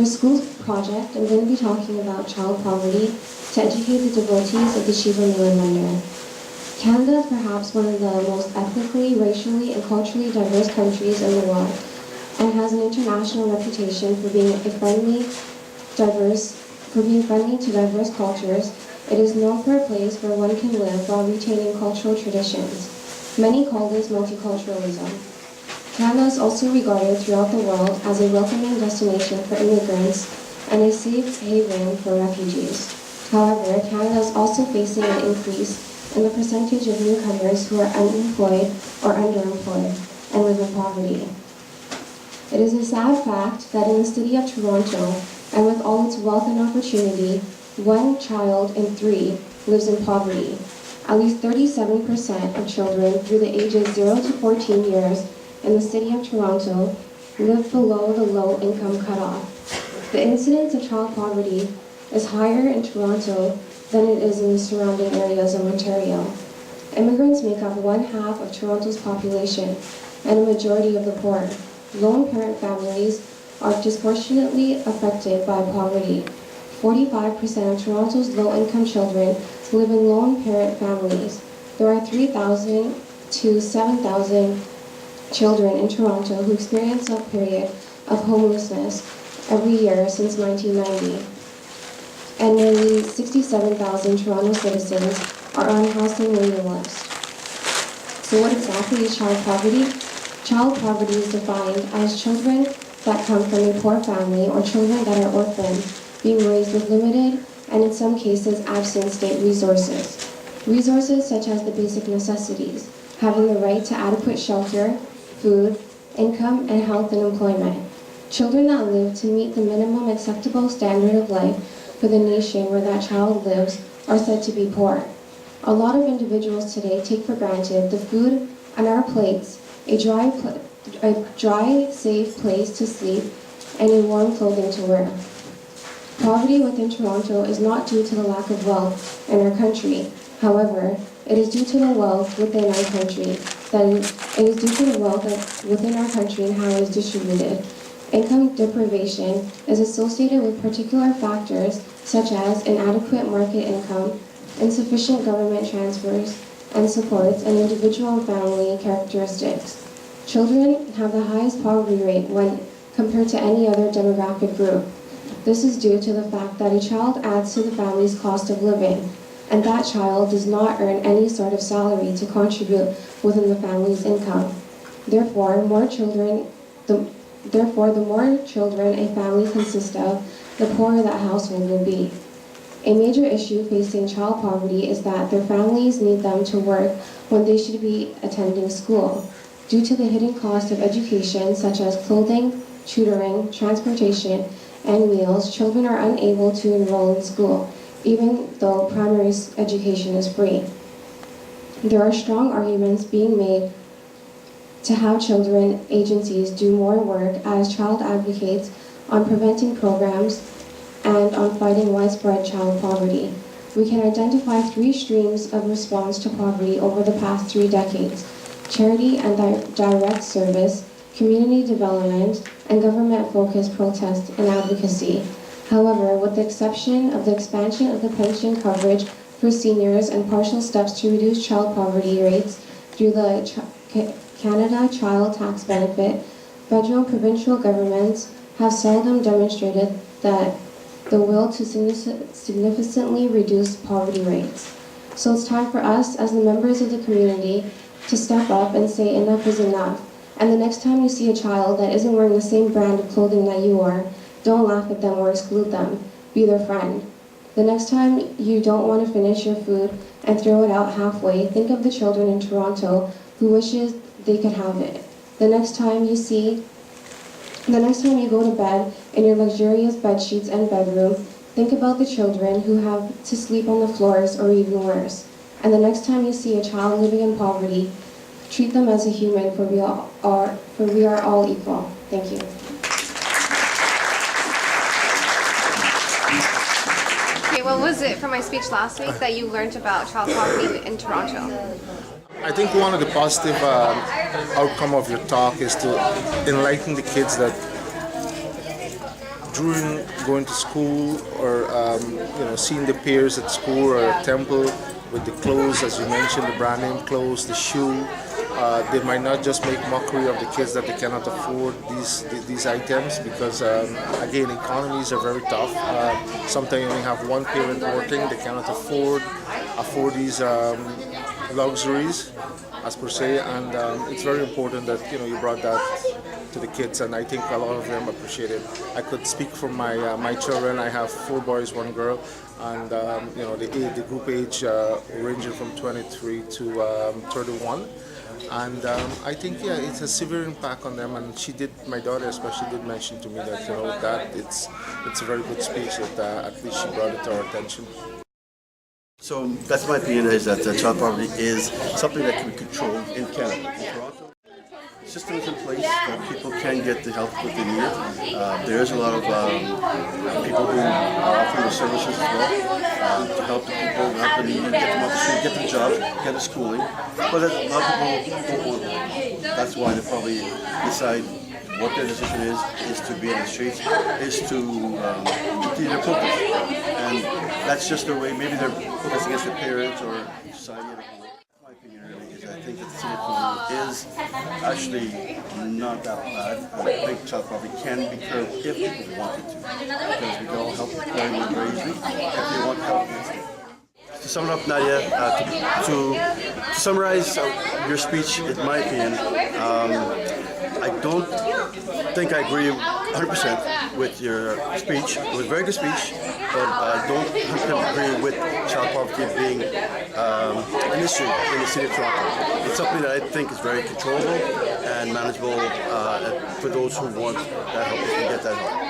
For school project, I'm going to be talking about child poverty to educate the devotees of the Shiva Milan Mandir. Canada is perhaps one of the most ethnically, racially, and culturally diverse countries in the world, and has an international reputation for being friendly to diverse cultures. It is known for a place where one can live while retaining cultural traditions. Many call this multiculturalism. Canada is also regarded throughout the world as a welcoming destination for immigrants and a safe haven for refugees. However, Canada is also facing an increase in the percentage of newcomers who are unemployed or underemployed and live in poverty. It is a sad fact that in the city of Toronto, and with all its wealth and opportunity, 1 child in 3 lives in poverty. At least 37% of children through the ages 0 to 14 years in the city of Toronto live below the low-income cutoff. The incidence of child poverty is higher in Toronto than it is in the surrounding areas of Ontario. Immigrants make up 1/2 of Toronto's population and a majority of the poor. Lone parent families are disproportionately affected by poverty. 45% of Toronto's low-income children live in lone parent families. There are 3,000 to 7,000 children in Toronto who experience a period of homelessness every year since 1990. And nearly 67,000 Toronto citizens are on housing waiting list. So what exactly is child poverty? Child poverty is defined as children that come from a poor family or children that are orphaned, being raised with limited and in some cases absent state resources. Resources such as the basic necessities, having the right to adequate shelter, food, income, and health and employment. Children that live to meet the minimum acceptable standard of life for the nation where that child lives are said to be poor. A lot of individuals today take for granted the food on our plates, a dry, safe place to sleep, and a warm clothing to wear. Poverty within Toronto is not due to the lack of wealth in our country. However, it is due to the wealth within our country and how it is distributed. Income deprivation is associated with particular factors such as inadequate market income, insufficient government transfers and supports, and individual and family characteristics. Children have the highest poverty rate when compared to any other demographic group. This is due to the fact that a child adds to the family's cost of living, and that child does not earn any sort of salary to contribute within the family's income. Therefore, the more children a family consists of, the poorer that household will be. A major issue facing child poverty is that their families need them to work when they should be attending school. Due to the hidden cost of education, such as clothing, tutoring, transportation, and meals, children are unable to enroll in school, even though primary education is free. There are strong arguments being made to have children agencies do more work as child advocates on preventing programs and on fighting widespread child poverty. We can identify 3 streams of response to poverty over the past 3 decades: charity and direct service, community development, and government-focused protest and advocacy. However, with the exception of the expansion of the pension coverage for seniors and partial steps to reduce child poverty rates through the Canada Child Tax Benefit, federal and provincial governments have seldom demonstrated that the will to significantly reduce poverty rates. So it's time for us, as the members of the community, to step up and say enough is enough. And the next time you see a child that isn't wearing the same brand of clothing that you are, don't laugh at them or exclude them. Be their friend. The next time you don't want to finish your food and throw it out halfway, think of the children in Toronto who wishes they could have it. The next time you go to bed in your luxurious bed sheets and bedroom, think about the children who have to sleep on the floors or even worse. And the next time you see a child living in poverty, treat them as a human, for we are all equal. Thank you. Okay, what was it from my speech last week that you learned about child poverty in Toronto? I think one of the positive outcome of your talk is to enlighten the kids that during going to school or seeing the peers at school or at temple with the clothes, as you mentioned, the brand name clothes, the shoe. They might not just make mockery of the kids that they cannot afford these items because again, economies are very tough. Sometimes you only have one parent working, they cannot afford these luxuries as per se, and it's very important that you brought that to the kids, and I think a lot of them appreciate it. I could speak for my children. I have 4 boys, 1 girl, and the group age ranging from 23 to 31. And I think it's a severe impact on them. And my daughter especially did mention to me that that it's a very good speech that at least she brought it to our attention. So that's my opinion, is that child poverty is something that can be controlled in Canada. In Toronto, systems in place that people can get the help that they need. There is a lot of people who are offering the services as well to help the people, help them get them up to speed, get them jobs, get them schooling. But a lot of people don't want that. That's why they probably decide what their decision is to be in the streets, is to continue their protest. And that's just their way. Maybe they're protesting against their parents or society as a whole. My opinion really is I think that the city of Toronto is actually not that bad. I think child poverty can be curbed if people wanted to. Because we can all help very easily if they want help. To sum it up, Nadia, to summarize your speech, in my opinion, I don't think I agree 100% with your speech. It was a very good speech, but I don't 100% agree with child poverty being an issue in the city of Toronto. It's something that I think is very controllable and manageable for those who want that help, they can get that help.